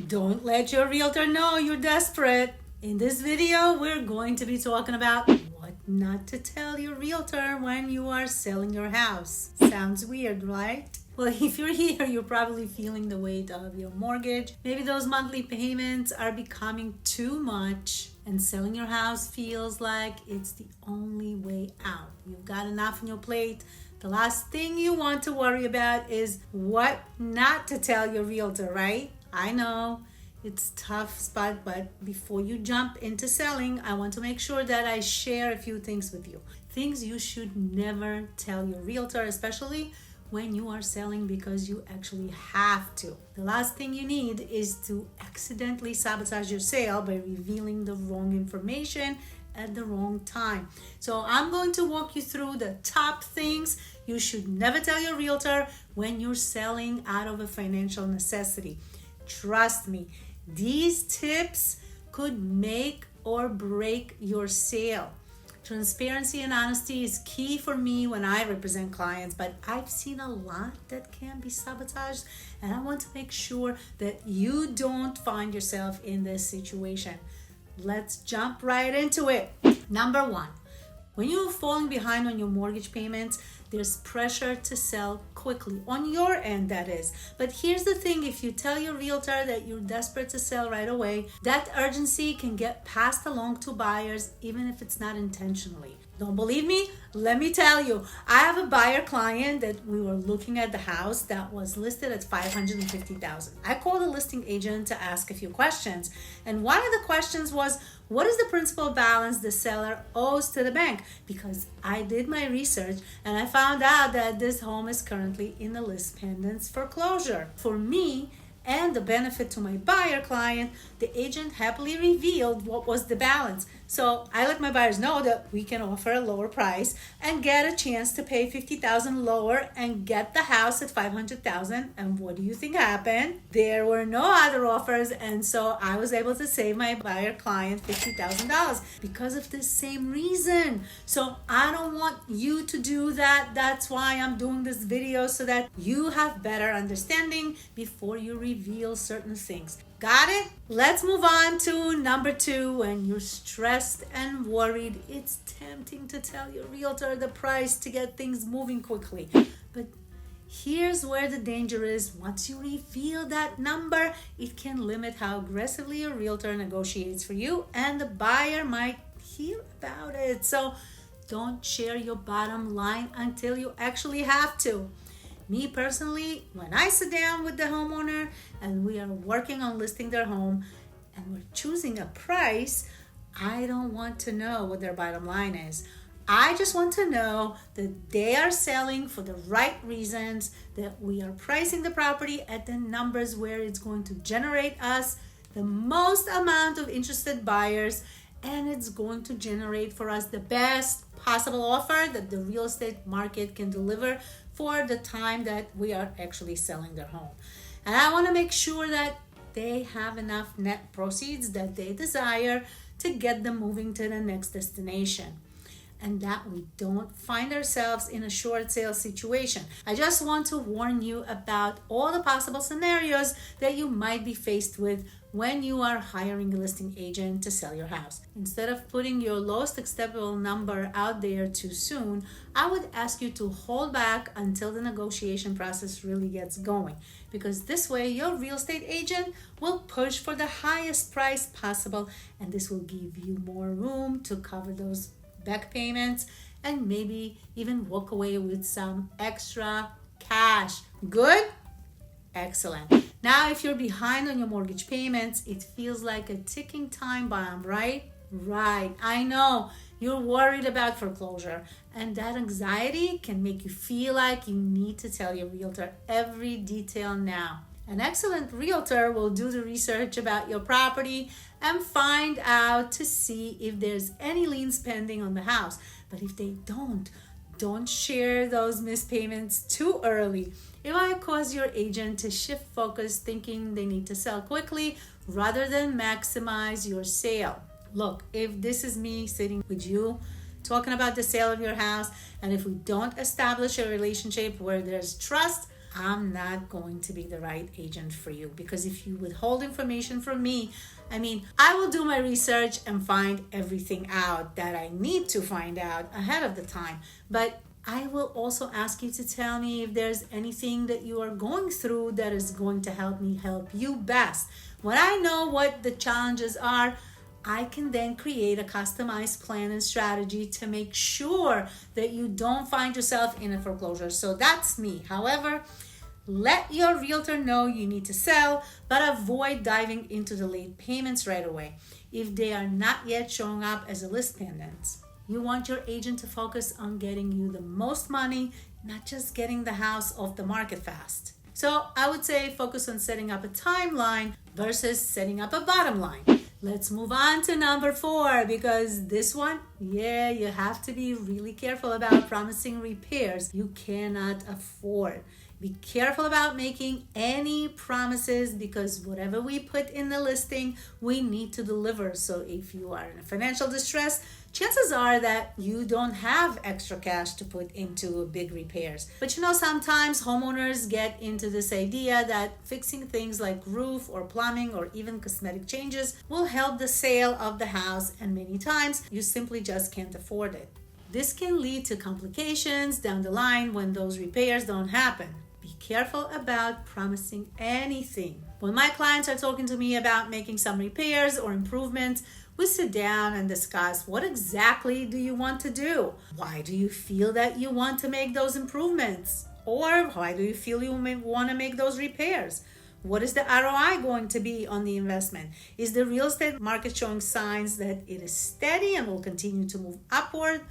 Don't let your realtor know you're desperate. In this video, we're going to be talking about what not to tell your realtor when you are selling your house. Sounds weird, right? Well, if you're here, you're probably feeling the weight of your mortgage. Maybe those monthly payments are becoming too much and selling your house feels like it's the only way out. You've got enough on your plate. The last thing you want to worry about is what not to tell your realtor, right? I know it's a tough spot, but before you jump into selling, I want to make sure that I share a few things with you. Things you should never tell your realtor, especially when you are selling because you actually have to. The last thing you need is to accidentally sabotage your sale by revealing the wrong information at the wrong time. So I'm going to walk you through the top things you should never tell your realtor when you're selling out of a financial necessity. Trust me, these tips could make or break your sale. Transparency and honesty is key for me when I represent clients, but I've seen a lot that can be sabotaged, and I want to make sure that you don't find yourself in this situation. Let's jump right into it. Number one, when you're falling behind on your mortgage payments, there's pressure to sell quickly, on your end that is. But here's the thing, if you tell your realtor that you're desperate to sell right away, that urgency can get passed along to buyers even if it's not intentionally. Don't believe me? Let me tell you. I have a buyer client that we were looking at the house that was listed at $550,000. I called the listing agent to ask a few questions. And one of the questions was, what is the principal balance the seller owes to the bank? Because I did my research and I found out that this home is currently in the list pending foreclosure. For me, and the benefit to my buyer client, the agent happily revealed what was the balance. So I let my buyers know that we can offer a lower price and get a chance to pay $50,000 lower and get the house at $500,000. And what do you think happened? There were no other offers, and so I was able to save my buyer client $50,000 because of the same reason. So I don't want you to do that. That's why I'm doing this video, so that you have better understanding before you reveal certain things. Got it? Let's move on to number two. When you're stressed and worried, it's tempting to tell your realtor the price to get things moving quickly. But here's where the danger is. Once you reveal that number, it can limit how aggressively your realtor negotiates for you, and the buyer might hear about it. So don't share your bottom line until you actually have to. Me personally, when I sit down with the homeowner and we are working on listing their home and we're choosing a price, I don't want to know what their bottom line is. I just want to know that they are selling for the right reasons, that we are pricing the property at the numbers where it's going to generate us the most amount of interested buyers, and it's going to generate for us the best possible offer that the real estate market can deliver for the time that we are actually selling their home. And I want to make sure that they have enough net proceeds that they desire to get them moving to the next destination, and that we don't find ourselves in a short sale situation. I just want to warn you about all the possible scenarios that you might be faced with when you are hiring a listing agent to sell your house. Instead of putting your lowest acceptable number out there too soon, I would ask you to hold back until the negotiation process really gets going, because this way your real estate agent will push for the highest price possible, and this will give you more room to cover those back payments and maybe even walk away with some extra cash. Good? Excellent. Now, if you're behind on your mortgage payments, it feels like a ticking time bomb, right? Right. I know you're worried about foreclosure, and that anxiety can make you feel like you need to tell your realtor every detail now. An excellent realtor will do the research about your property and find out to see if there's any liens pending on the house. But if they don't share those missed payments too early. It might cause your agent to shift focus, thinking they need to sell quickly rather than maximize your sale. Look, if this is me sitting with you talking about the sale of your house, and if we don't establish a relationship where there's trust, I'm not going to be the right agent for you. Because if you withhold information from me, I will do my research and find everything out that I need to find out ahead of the time. But I will also ask you to tell me if there's anything that you are going through that is going to help me help you best. When I know what the challenges are, I can then create a customized plan and strategy to make sure that you don't find yourself in a foreclosure. So that's me. However, let your realtor know you need to sell, but avoid diving into the late payments right away if they are not yet showing up as a list pendant. You want your agent to focus on getting you the most money, not just getting the house off the market fast. So I would say focus on setting up a timeline versus setting up a bottom line. Let's move on to number 4, because this one, you have to be really careful about promising repairs you cannot afford. Be careful about making any promises, because whatever we put in the listing, we need to deliver. So if you are in financial distress, chances are that you don't have extra cash to put into big repairs. But sometimes homeowners get into this idea that fixing things like roof or plumbing or even cosmetic changes will help the sale of the house, and many times you simply just can't afford it. This can lead to complications down the line when those repairs don't happen. Be careful about promising anything. When my clients are talking to me about making some repairs or improvements, we sit down and discuss, what exactly do you want to do? Why do you feel that you want to make those improvements? Or why do you feel you may want to make those repairs? What is the ROI going to be on the investment? Is the real estate market showing signs that it is steady and will continue to move upward?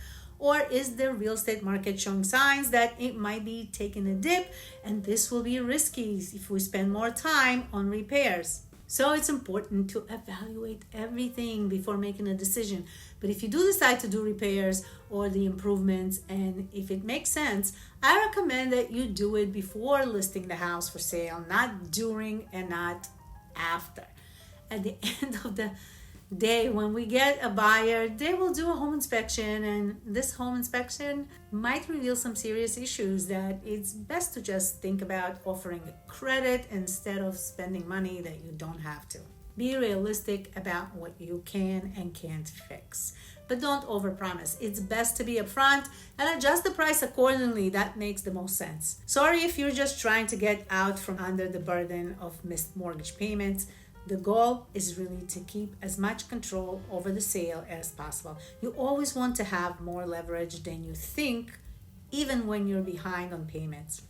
Or is the real estate market showing signs that it might be taking a dip, and this will be risky if we spend more time on repairs? So it's important to evaluate everything before making a decision. But if you do decide to do repairs or the improvements, and if it makes sense, I recommend that you do it before listing the house for sale, not during and not after. At the end of the day, when we get a buyer, they will do a home inspection, and this home inspection might reveal some serious issues that it's best to just think about offering a credit instead of spending money that you don't have to. Be realistic about what you can and can't fix, but don't overpromise. It's best to be upfront and adjust the price accordingly. That makes the most sense. Sorry if you're just trying to get out from under the burden of missed mortgage payments. The goal is really to keep as much control over the sale as possible. You always want to have more leverage than you think, even when you're behind on payments.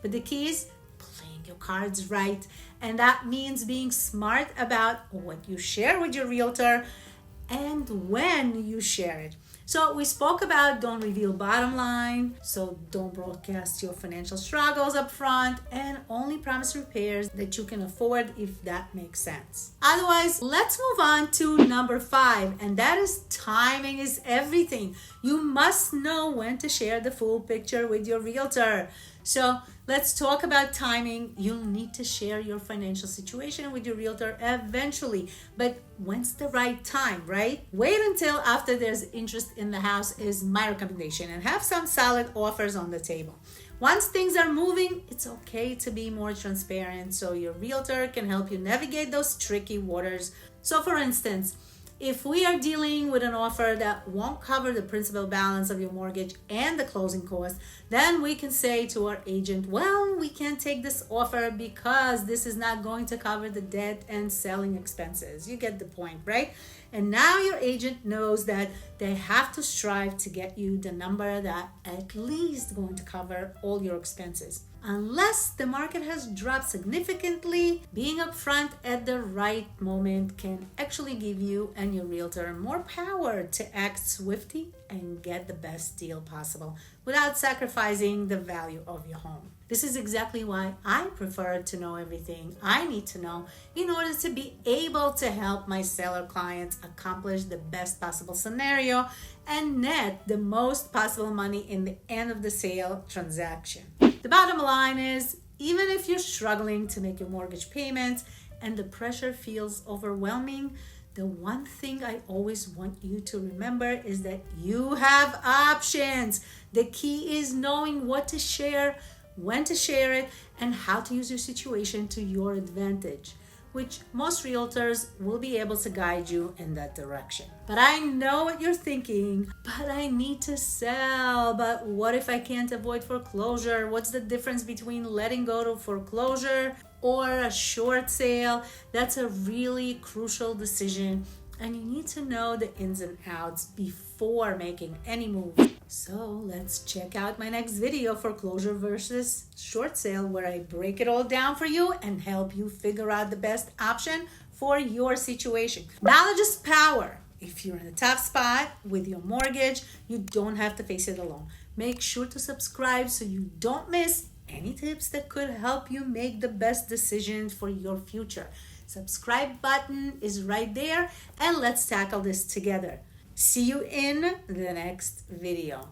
But the key is playing your cards right, and that means being smart about what you share with your realtor and when you share it. So we spoke about don't reveal bottom line, so don't broadcast your financial struggles up front, and only promise repairs that you can afford if that makes sense. Otherwise, let's move on to number 5, and that is timing is everything. You must know when to share the full picture with your realtor. So let's talk about timing. You'll need to share your financial situation with your realtor eventually, but when's the right time, right? Wait until after there's interest in the house is my recommendation, and have some solid offers on the table. Once things are moving, it's okay to be more transparent so your realtor can help you navigate those tricky waters. So for instance, if we are dealing with an offer that won't cover the principal balance of your mortgage and the closing costs, then we can say to our agent, well, we can't take this offer because this is not going to cover the debt and selling expenses. You get the point, right? And now your agent knows that they have to strive to get you the number that at least going to cover all your expenses. Unless the market has dropped significantly, being upfront at the right moment can actually give you and your realtor more power to act swiftly and get the best deal possible without sacrificing the value of your home. This is exactly why I prefer to know everything I need to know in order to be able to help my seller clients accomplish the best possible scenario and net the most possible money in the end of the sale transaction. The bottom line is, even if you're struggling to make your mortgage payments and the pressure feels overwhelming, the one thing I always want you to remember is that you have options. The key is knowing what to share when to share it, and how to use your situation to your advantage, which most realtors will be able to guide you in that direction. But I know what you're thinking, but I need to sell. But what if I can't avoid foreclosure? What's the difference between letting go to foreclosure or a short sale? That's a really crucial decision, and you need to know the ins and outs before making any move. So let's check out my next video, foreclosure versus short sale, where I break it all down for you and help you figure out the best option for your situation. Knowledge is power. If you're in a tough spot with your mortgage, you don't have to face it alone. Make sure to subscribe so you don't miss any tips that could help you make the best decisions for your future. Subscribe button is right there, and let's tackle this together. See you in the next video.